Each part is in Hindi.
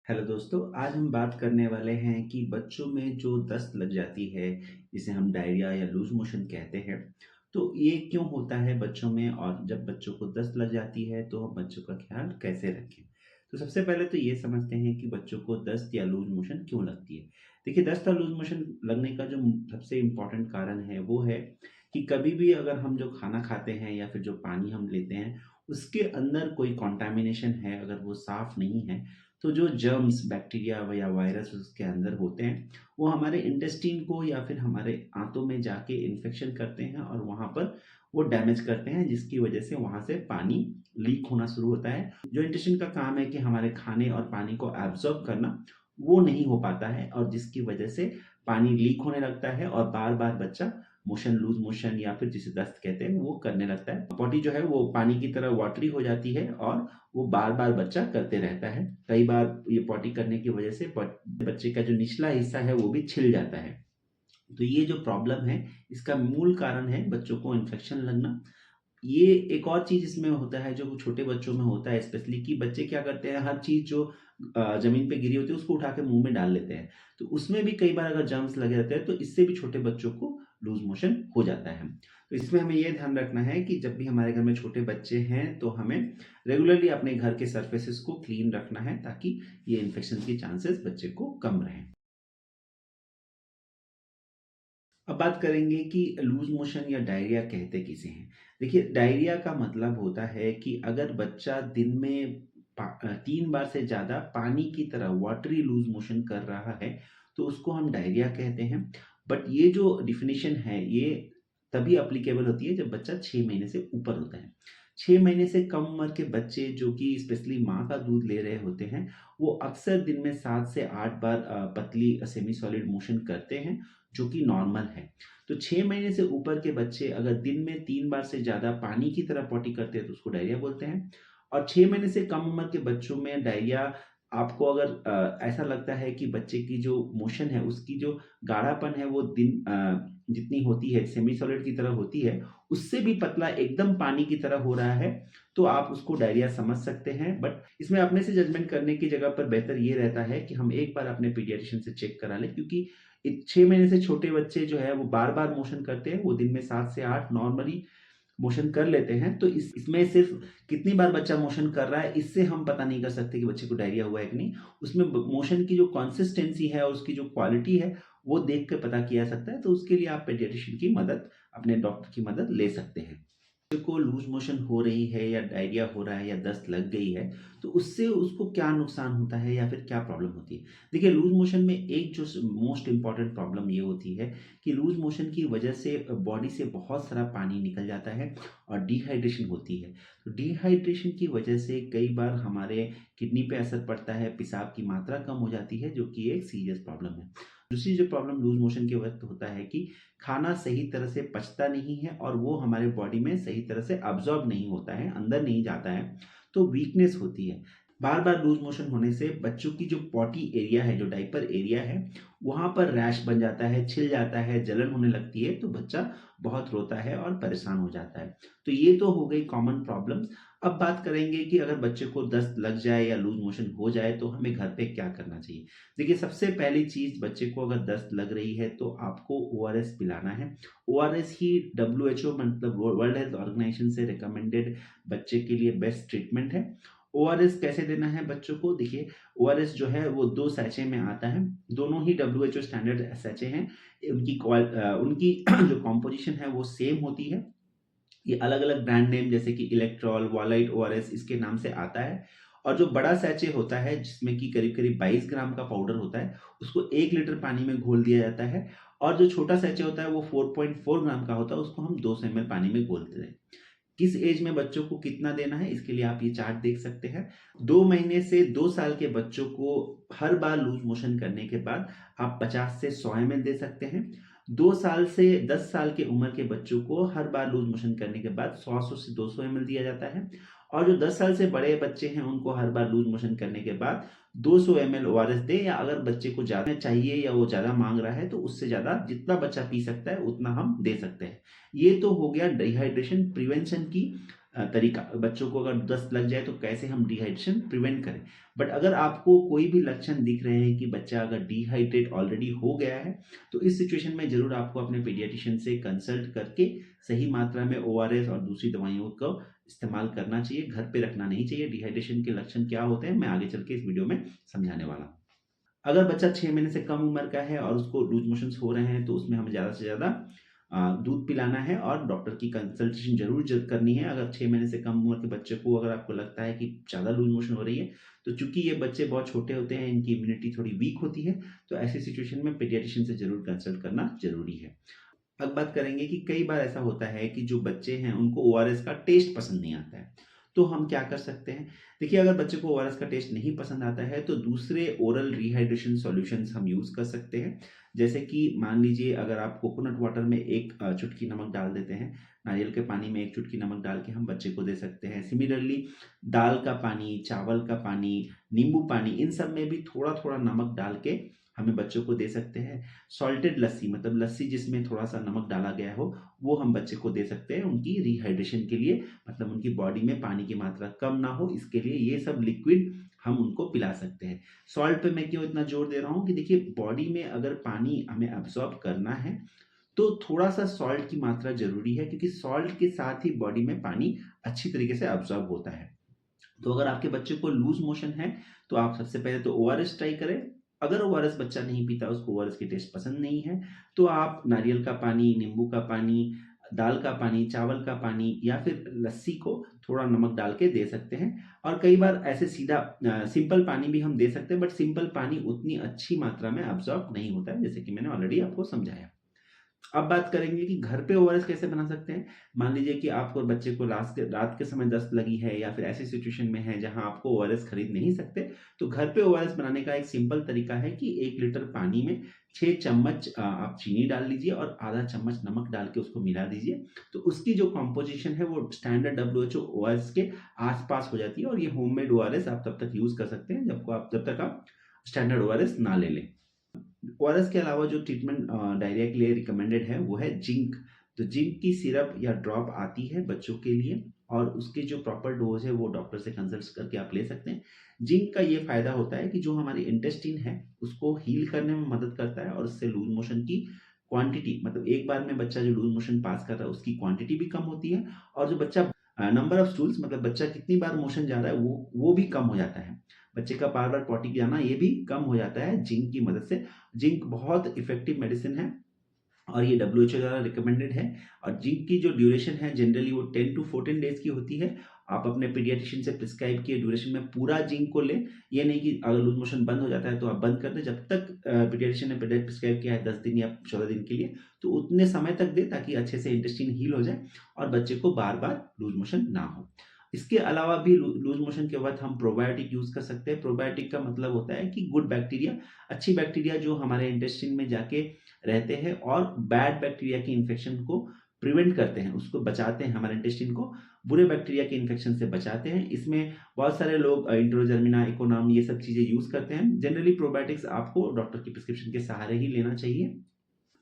हेलो दोस्तों, आज हम बात करने वाले हैं कि बच्चों में जो दस्त लग जाती है, जिसे हम डायरिया या लूज़ मोशन कहते हैं, तो ये क्यों होता है बच्चों में और जब बच्चों को दस्त लग जाती है, तो हम बच्चों का ख्याल कैसे रखें? तो सबसे पहले तो ये समझते हैं कि बच्चों को दस्त या लूज़ मोशन क्यों लगती है। देखिए, दस्त और लूज़ मोशन लगने का जो सबसे इम्पोर्टेंट कारण है, वो है कि कभी भी अगर हम जो खाना खाते हैं या फिर जो पानी हम लेते हैं, उसके अंदर कोई कंटामिनेशन है, अगर वो साफ़ नहीं है, तो जो जर्म्स, बैक्टीरिया व या वायरस उसके अंदर होते हैं, वो हमारे इंटेस्टाइन को या फिर हमारे आंतों में जाके इन्फेक्शन करते हैं और वहाँ पर वो डैमेज करते हैं, जिसकी वजह से वहाँ से पानी लीक होना शुरू होता है। जो इंटेस्टाइन का काम है कि हमारे खाने और पानी को एब्ज़ॉर्ब करना, वो नहीं हो पाता है और जिसकी वजह से पानी लीक होने लगता है और बार-बार बच्चा लूज़ मोशन या फिर जिसे दस्त कहते हैं, वो करने लगता है। बॉडी जो है वो पानी की तरह वाटरी हो जाती है और वो बार-बार बच्चा करते रहता है। कई बार ये पॉटी करने की वजह से बच्चे का जो निचला हिस्सा है वो भी छिल जाता है। तो ये जो प्रॉब्लम है, इसका मूल कारण है बच्चों को इन्फेक्शन लगना। ये एक और चीज़ इसमें होता है जो छोटे बच्चों में होता है स्पेशली कि बच्चे क्या करते हैं, हर चीज़ जो ज़मीन पे गिरी होती है उसको उठा के मुँह में डाल लेते हैं। तो उसमें भी कई बार अगर जर्म्स लगे रहते हैं तो इससे भी छोटे बच्चों को लूज़ मोशन हो जाता है। तो इसमें हमें ये ध्यान रखना है कि जब भी हमारे घर में छोटे बच्चे हैं तो हमें रेगुलरली अपने घर के सरफेसेस को क्लीन रखना है ताकि ये इन्फेक्शन के चांसेस बच्चे को कम रहें। अब बात करेंगे कि लूज़ मोशन या डायरिया कहते किसे हैं। देखिए, डायरिया का मतलब होता है कि अगर बच्चा दिन में 3 बार से ज़्यादा पानी की तरह वाटरी लूज़ मोशन कर रहा है, तो उसको हम डायरिया कहते हैं। बट ये जो डेफ़िनिशन है, ये तभी एप्लीकेबल होती है जब बच्चा 6 महीने से ऊपर होता है। 6 महीने से कम उम्र के बच्चे जो कि स्पेशली माँ का दूध ले रहे होते हैं, वो अक्सर दिन में 7 से 8 बार पतली सेमी सॉलिड मोशन करते हैं, जो कि नॉर्मल है। तो 6 महीने से ऊपर के बच्चे अगर दिन में 3 बार से ज़्यादा पानी की तरह पॉटी करते हैं तो उसको डायरिया बोलते हैं। और 6 महीने से कम उम्र के बच्चों में डायरिया आपको अगर ऐसा लगता है कि बच्चे की जो मोशन है उसकी जो गाढ़ापन है वो जितनी होती है सेमी सॉलिड की तरह होती है, उससे भी पतला एकदम पानी की तरह हो रहा है, तो आप उसको डायरिया समझ सकते हैं। बट इसमें अपने से जजमेंट करने की जगह पर बेहतर ये रहता है कि हम एक बार अपने पीडियाट्रिशियन से चेक करा लें, क्योंकि 6 महीने से छोटे बच्चे जो है वो बार-बार मोशन करते हैं, वो दिन में 7 से 8 नॉर्मली मोशन कर लेते हैं, तो इसमें सिर्फ़ कितनी बार बच्चा मोशन कर रहा है, इससे हम पता नहीं कर सकते कि बच्चे को डायरिया हुआ है कि नहीं। उसमें ब मोशन की जो कंसिस्टेंसी है और उसकी जो क्वालिटी है, वो देख के पता किया जा सकता है, तो उसके लिए आप पीडियाट्रिशियन की मदद, अपने डॉक्टर की मदद ले सकते हैं। बच्चे को लूज़ मोशन हो रही है या डायरिया हो रहा है या दस्त लग गई है, तो उससे उसको क्या नुकसान होता है या फिर क्या प्रॉब्लम होती है? देखिए, लूज़ मोशन में एक जो मोस्ट इम्पोर्टेंट प्रॉब्लम ये होती है कि लूज़ मोशन की वजह से बॉडी से बहुत सारा पानी निकल जाता है और डिहाइड्रेशन होती है। तो डिहाइड्रेशन की वजह से कई बार हमारे किडनी पे असर पड़ता है, पेशाब की मात्रा कम हो जाती है, जो कि एक सीरियस प्रॉब्लम है। दूसरी जो प्रॉब्लम लूज़ मोशन के वक़्त होता है कि खाना सही तरह से पचता नहीं है और वो हमारे बॉडी में सही तरह से अब्ज़ॉर्ब नहीं होता है, अंदर नहीं जाता है, तो वीकनेस होती है। बार-बार लूज़ मोशन होने से बच्चों की जो पॉटी एरिया है, जो डायपर एरिया है, वहाँ पर रैश बन जाता है, छिल जाता है, जलन होने लगती है, तो बच्चा बहुत रोता है और परेशान हो जाता है। तो ये तो हो गई कॉमन प्रॉब्लम्स। अब बात करेंगे कि अगर बच्चे को दस्त लग जाए या लूज़ मोशन हो जाए, तो हमें घर पे क्या करना चाहिए? देखिए, सबसे पहली चीज़, बच्चे को अगर दस्त लग रही है तो आपको ओआरएस पिलाना है। ओआरएस ही डब्ल्यूएचओ मतलब वर्ल्ड हेल्थ ऑर्गेनाइजेशन से रिकमेंडेड बच्चे के लिए बेस्ट ट्रीटमेंट है। ओआरएस कैसे देना है बच्चों को? देखिए, ओआरएस जो है वो 2 सैचे में आता है। दोनों ही डब्ल्यूएचओ स्टैंडर्ड सैचे हैं। उनकी जो कॉम्पोज़िशन है वो सेम होती है। ये अलग-अलग ब्रांड नेम जैसे कि इलेक्ट्रॉल, वॉलाइट, ओआरएस इसके नाम से आता है। और जो बड़ा सैचे होता है जिसमें कि करीब-करीब 22 ग्राम का पाउडर होता है, उसको 1 लीटर पानी में घोल दिया जाता है। और जो छोटा सैचे होता है वो 4.4 ग्राम का होता है, उसको हम 200 एमएल पानी में घोलते हैं। किस एज में बच्चों को कितना देना है, इसके लिए आप ये चार्ट देख सकते हैं। 2 महीने से 2 साल के बच्चों को हर बार लूज़ मोशन करने के बाद आप 50 से 100 एमएल दे सकते हैं। 2 साल से 10 साल की उम्र के बच्चों को हर बार लूज़ मोशन करने के बाद 100 से 200 एमएल दिया जाता है। और जो 10 साल से बड़े बच्चे हैं, उनको हर बार लूज़ मोशन करने के बाद 200 एमएल ओआरएस दें, या अगर बच्चे को ज़्यादा चाहिए या वो ज़्यादा माँग रहा है, तो उससे ज़्यादा जितना बच्चा पी सकता है, उतना हम दे सकते हैं। ये तो हो गया डिहाइड्रेशन प्रिवेंशन की तरीका, बच्चों को अगर दस्त लग जाए तो कैसे हम डिहाइड्रेशन प्रिवेंट करें। बट अगर आपको कोई भी लक्षण दिख रहे हैं कि बच्चा अगर डिहाइड्रेट ऑलरेडी हो गया है, तो इस सिचुएशन में ज़रूर आपको अपने पीडियाट्रिशियन से कंसल्ट करके सही मात्रा में ओआरएस और दूसरी दवाइयों को इस्तेमाल करना चाहिए, घर पे रखना नहीं चाहिए। डिहाइड्रेशन के लक्षण क्या होते हैं, मैं आगे चल के इस वीडियो में समझाने वाला हूँ। अगर बच्चा 6 महीने से कम उम्र का है और उसको लूज़ मोशंस हो रहे हैं, तो उसमें हमें ज़्यादा से ज़्यादा दूध पिलाना है और डॉक्टर की कंसल्टेशन ज़रूर करनी है। अगर 6 महीने से कम उम्र के बच्चे को अगर आपको लगता है कि ज़्यादा लूज़ मोशन हो रही है, तो चूँकि ये बच्चे बहुत छोटे होते हैं, इनकी इम्यूनिटी थोड़ी वीक होती है, तो ऐसी सिचुएशन में पीडियाट्रिशियन से ज़रूर कंसल्ट करना ज़रूरी है। अब बात करेंगे कि कई बार ऐसा होता है कि जो बच्चे हैं उनको ओआरएस का टेस्ट पसंद नहीं आता है। तो हम क्या कर सकते हैं? देखिए, अगर बच्चे को ओआरएस का टेस्ट नहीं पसंद आता है तो दूसरे ओरल रिहाइड्रेशन सॉल्यूशंस हम यूज़ कर सकते हैं। जैसे कि मान लीजिए, अगर आप कोकोनट वाटर में 1 चुटकी नमक डाल देते हैं, नारियल के पानी में 1 चुटकी नमक डाल के हम बच्चे को दे सकते हैं। सिमिलरली दाल का पानी, चावल का पानी, नींबू पानी, इन सब में भी थोड़ा-थोड़ा नमक डाल के हमें बच्चों को दे सकते हैं। सॉल्टेड लस्सी, मतलब लस्सी जिसमें थोड़ा-सा नमक डाला गया हो, वो हम बच्चे को दे सकते हैं उनकी रिहाइड्रेशन के लिए, मतलब उनकी बॉडी में पानी की मात्रा कम ना हो, इसके लिए ये सब लिक्विड हम उनको पिला सकते हैं। सॉल्ट पे मैं क्यों इतना जोर दे रहा हूँ कि देखिए, बॉडी में अगर पानी हमें अब्ज़ॉर्ब करना है, तो थोड़ा-सा सॉल्ट की मात्रा ज़रूरी है, क्योंकि सॉल्ट के साथ ही बॉडी में पानी अच्छी तरीके से अब्ज़ॉर्ब होता है। तो अगर आपके बच्चे को लूज़ मोशन है, तो आप सबसे पहले तो ओआरएस ट्राई करें। अगर ओआरएस बच्चा नहीं पीता, उसको ओआरएस की टेस्ट पसंद नहीं है, तो आप नारियल का पानी, नींबू का पानी, दाल का पानी, चावल का पानी या फिर लस्सी को थोड़ा नमक डाल के दे सकते हैं। और कई बार ऐसे सीधा सिंपल पानी भी हम दे सकते हैं, बट सिंपल पानी उतनी अच्छी मात्रा में अब्ज़ॉर्ब नहीं होता है, जैसे कि मैंने ऑलरेडी आपको समझाया। अब बात करेंगे कि घर पे ओआरएस कैसे बना सकते हैं। मान लीजिए कि आपको और बच्चे को रात के समय दस्त लगी है या फिर ऐसी सिचुएशन में है जहां आपको ओआरएस खरीद नहीं सकते, तो घर पे ओआरएस बनाने का एक सिंपल तरीका है कि 1 लीटर पानी में 6 चम्मच आप चीनी डाल लीजिए और आधा चम्मच नमक डाल के उसको मिला दीजिए। तो उसकी जो कॉम्पोजिशन है वो स्टैंडर्ड डब्ल्यूएचओ ओआरएस के आसपास हो जाती है, और ये होममेड ओआरएस आप तब तक यूज कर सकते हैं जब तक आप स्टैंडर्ड ओआरएस ना ले लें। ओआरएस के अलावा जो ट्रीटमेंट डायरिया के लिए रिकमेंडेड है वो है जिंक। तो जिंक की सिरप या ड्रॉप आती है बच्चों के लिए, और उसकी जो प्रॉपर डोज है वो डॉक्टर से कंसल्ट करके आप ले सकते हैं। जिंक का ये फायदा होता है कि जो हमारी इंटेस्टाइन है उसको हील करने में मदद करता है, और उससे लूज मोशन की क्वांटिटी, मतलब एक बार में बच्चा जो लूज मोशन पास कर रहा है उसकी क्वांटिटी भी कम होती है, और जो बच्चा नंबर ऑफ स्टूल्स, मतलब बच्चा कितनी बार मोशन जा रहा है वो भी कम हो जाता है। बच्चे का बार बार पॉटी जाना ये भी कम हो जाता है जिंक की मदद से। जिंक बहुत इफ़ेक्टिव मेडिसिन है और ये डब्ल्यूएचओ द्वारा रिकमेंडेड है। और जिंक की जो ड्यूरेशन है जनरली वो 10 टू 14 डेज़ की होती है। आप अपने पीडियाट्रिशियन से प्रिस्क्राइब किए ड्यूरेशन में पूरा जिंक को लें। ये नहीं कि अगर लूज़ मोशन बंद हो जाता है तो आप बंद कर दें, जब तक पीडियाट्रिशियन ने प्रिस्क्राइब किया है 10 दिन या 14 दिन के लिए, तो उतने समय तक दें ताकि अच्छे से इंटेस्टाइन हील हो जाए और बच्चे को बार-बार लूज़ मोशन ना हो। इसके अलावा भी लूज़ मोशन के वक़्त हम प्रोबायोटिक यूज़ कर सकते हैं। प्रोबायोटिक का मतलब होता है कि गुड बैक्टीरिया, अच्छी बैक्टीरिया जो हमारे इंटेस्टाइन में जाके रहते हैं और बैड बैक्टीरिया की इन्फेक्शन को प्रिवेंट करते हैं, उसको बचाते हैं, हमारे इंटेस्टाइन को बुरे बैक्टीरिया के इन्फेक्शन से बचाते हैं। इसमें बहुत सारे लोग इंट्रोजर्मिना, इकोनॉम ये सब चीज़ें यूज़ करते हैं। जनरली प्रोबायोटिक्स आपको डॉक्टर की प्रिस्क्रिप्शन के सहारे ही लेना चाहिए।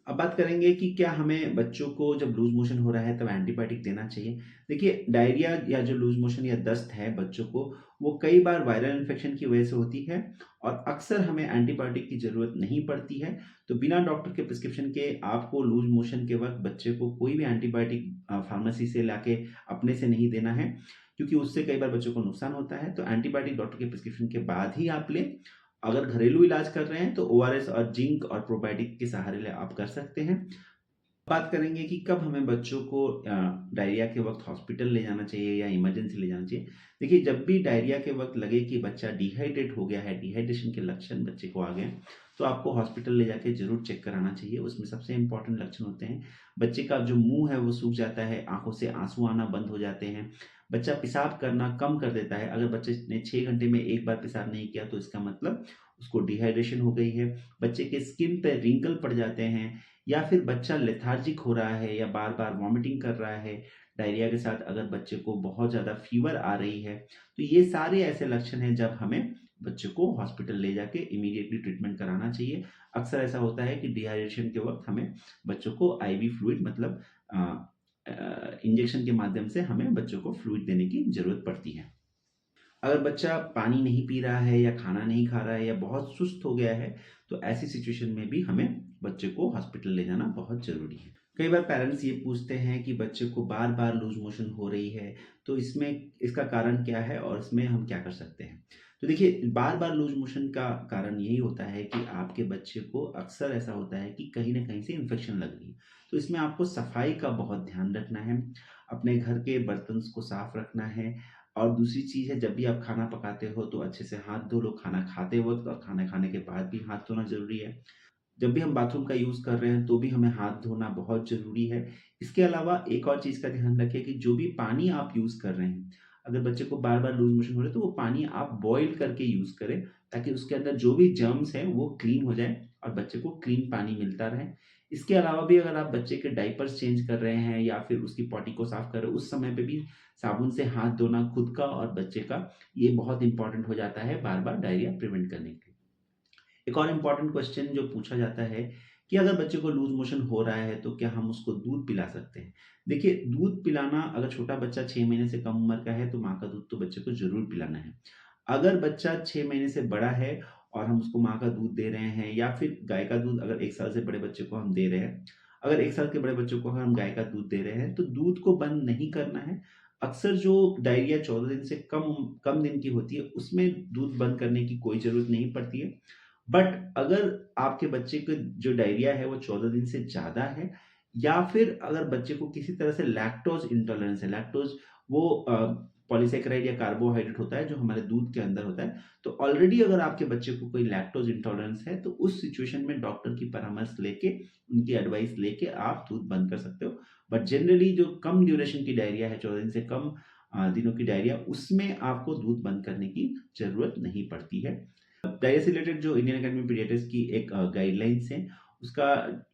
अब बात करेंगे कि क्या हमें बच्चों को जब लूज मोशन हो रहा है तब एंटीबायोटिक देना चाहिए। देखिए, डायरिया या जो लूज मोशन या दस्त है बच्चों को, वो कई बार वायरल इन्फेक्शन की वजह से होती है और अक्सर हमें एंटीबायोटिक की ज़रूरत नहीं पड़ती है। तो बिना डॉक्टर के प्रिस्क्रिप्शन के आपको लूज मोशन के वक्त बच्चे को कोई भी एंटीबायोटिक फार्मेसी से लाके अपने से नहीं देना है, क्योंकि उससे कई बार बच्चों को नुकसान होता है। तो एंटीबायोटिक डॉक्टर के प्रिस्क्रिप्शन के बाद ही आप लें। अगर घरेलू इलाज कर रहे हैं तो ओआरएस और जिंक और प्रोबायोटिक के सहारे ले आप कर सकते हैं। बात करेंगे कि कब हमें बच्चों को डायरिया के वक्त हॉस्पिटल ले जाना चाहिए या इमरजेंसी ले जाना चाहिए। देखिए, जब भी डायरिया के वक्त लगे कि बच्चा डिहाइड्रेट हो गया है, डिहाइड्रेशन के लक्षण बच्चे को आ गए हैं, तो आपको हॉस्पिटल ले जाके जरूर चेक कराना चाहिए। उसमें सबसे इंपॉर्टेंट लक्षण होते हैं, बच्चे का जो मुंह है वो सूख जाता है, आंखों से आंसू आना बंद हो जाते हैं, बच्चा पेशाब करना कम कर देता है। अगर बच्चे ने 6 घंटे में एक बार पेशाब नहीं किया तो इसका मतलब उसको डिहाइड्रेशन हो गई है। बच्चे के स्किन पे रिंकल पड़ जाते हैं, या फिर बच्चा लेथार्जिक हो रहा है या बार-बार वॉमिटिंग कर रहा है। डायरिया के साथ अगर बच्चे को बहुत ज़्यादा फीवर आ रही है, तो ये सारे ऐसे लक्षण हैं जब हमें बच्चे को हॉस्पिटल ले जाके इमीडिएटली ट्रीटमेंट कराना चाहिए। अक्सर ऐसा होता है कि डिहाइड्रेशन के वक़्त हमें बच्चों को आईवी फ्लूइड, मतलब इंजेक्शन के माध्यम से हमें बच्चों को फ्लूइड देने की ज़रूरत पड़ती है। अगर बच्चा पानी नहीं पी रहा है या खाना नहीं खा रहा है या बहुत सुस्त हो गया है, तो ऐसी सिचुएशन में भी हमें बच्चे को हॉस्पिटल ले जाना बहुत ज़रूरी है। कई बार पेरेंट्स ये पूछते हैं कि बच्चे को बार-बार लूज़ मोशन हो रही है, तो इसमें इसका कारण क्या है और इसमें हम क्या कर सकते हैं? तो देखिए, बार-बार लूज़ मोशन का कारण यही होता है कि आपके बच्चे को अक्सर ऐसा होता है कि कहीं न कहीं से इन्फेक्शन लग रही है। तो इसमें आपको सफाई का बहुत ध्यान रखना है, अपने घर के बर्तन को साफ रखना है और दूसरी चीज़ है, जब भी आप खाना पकाते हो तो अच्छे से हाथ धो लो, खाना खाते वक़्त और खाना खाने के बाद भी हाथ धोना ज़रूरी है। जब भी हम बाथरूम का यूज़ कर रहे हैं तो भी हमें हाथ धोना बहुत ज़रूरी है। इसके अलावा एक और चीज़ का ध्यान रखें कि जो भी पानी आप यूज़ कर रहे हैं, अगर बच्चे को बार-बार लूज़ मोशन हो रहे हैं तो वो पानी आप बॉयल करके यूज़ करें, ताकि उसके अंदर जो भी जर्म्स हैं वो क्लीन हो जाएँ और बच्चे को क्लीन पानी मिलता रहे। इसके अलावा भी अगर आप बच्चे के डायपर्स चेंज कर रहे हैं या फिर उसकी पॉटी को साफ कर रहे हो, उस समय पे भी साबुन से हाथ धोना खुद का और बच्चे का, ये बहुत इम्पोर्टेंट हो जाता है बार-बार डायरिया प्रिवेंट करने के लिए। एक और इम्पोर्टेंट क्वेश्चन जो पूछा जाता है कि अगर बच्चे को लूज़ मोशन हो रहा है तो क्या हम उसको दूध पिला सकते हैं? देखिए, दूध पिलाना, अगर छोटा बच्चा 6 महीने से कम उम्र का है तो माँ का दूध तो बच्चे को ज़रूर पिलाना है। अगर बच्चा 6 महीने से बड़ा है और हम उसको माँ का दूध दे रहे हैं या फिर गाय का दूध, अगर 1 साल से बड़े बच्चे को हम दे रहे हैं, अगर 1 साल के बड़े बच्चों को हम गाय का दूध दे रहे हैं तो दूध को बंद नहीं करना है। अक्सर जो डायरिया 14 दिन से कम दिन की होती है उसमें दूध बंद करने की कोई ज़रूरत नहीं पड़ती है। बट अगर आपके बच्चे को जो डायरिया है वो 14 दिन से ज़्यादा है या फिर अगर बच्चे को किसी तरह से लैक्टोज़ इंटॉलरेंस है, लैक्टोज़ वो पॉलीसैकेराइड या कार्बोहाइड्रेट होता है जो हमारे दूध के अंदर होता है। तो ऑलरेडी अगर आपके बच्चे को कोई लैक्टोज़ इंटॉलरेंस है तो उस सिचुएशन में डॉक्टर की परामर्श लेके, उनकी एडवाइस लेके आप दूध बंद कर सकते हो। बट जनरली जो कम ड्यूरेशन की डायरिया है, 14 दिन से कम दिनों की डायरिया, उसमें आपको दूध बंद करने की ज़रूरत नहीं पड़ती है। डायरिया से रिलेटेड जो इंडियन अकेडमी ऑफ पीडियाट्रिक्स की एक गाइडलाइंस है, उसका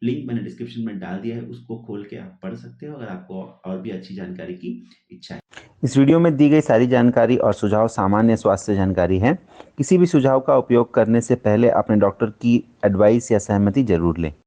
लिंक मैंने डिस्क्रिप्शन में डाल दिया है, उसको खोल के आप पढ़ सकते हो अगर आपको और भी अच्छी जानकारी की इच्छा है। इस वीडियो में दी गई सारी जानकारी और सुझाव सामान्य स्वास्थ्य जानकारी है। किसी भी सुझाव का उपयोग करने से पहले अपने डॉक्टर की एडवाइस या सहमति जरूर लें।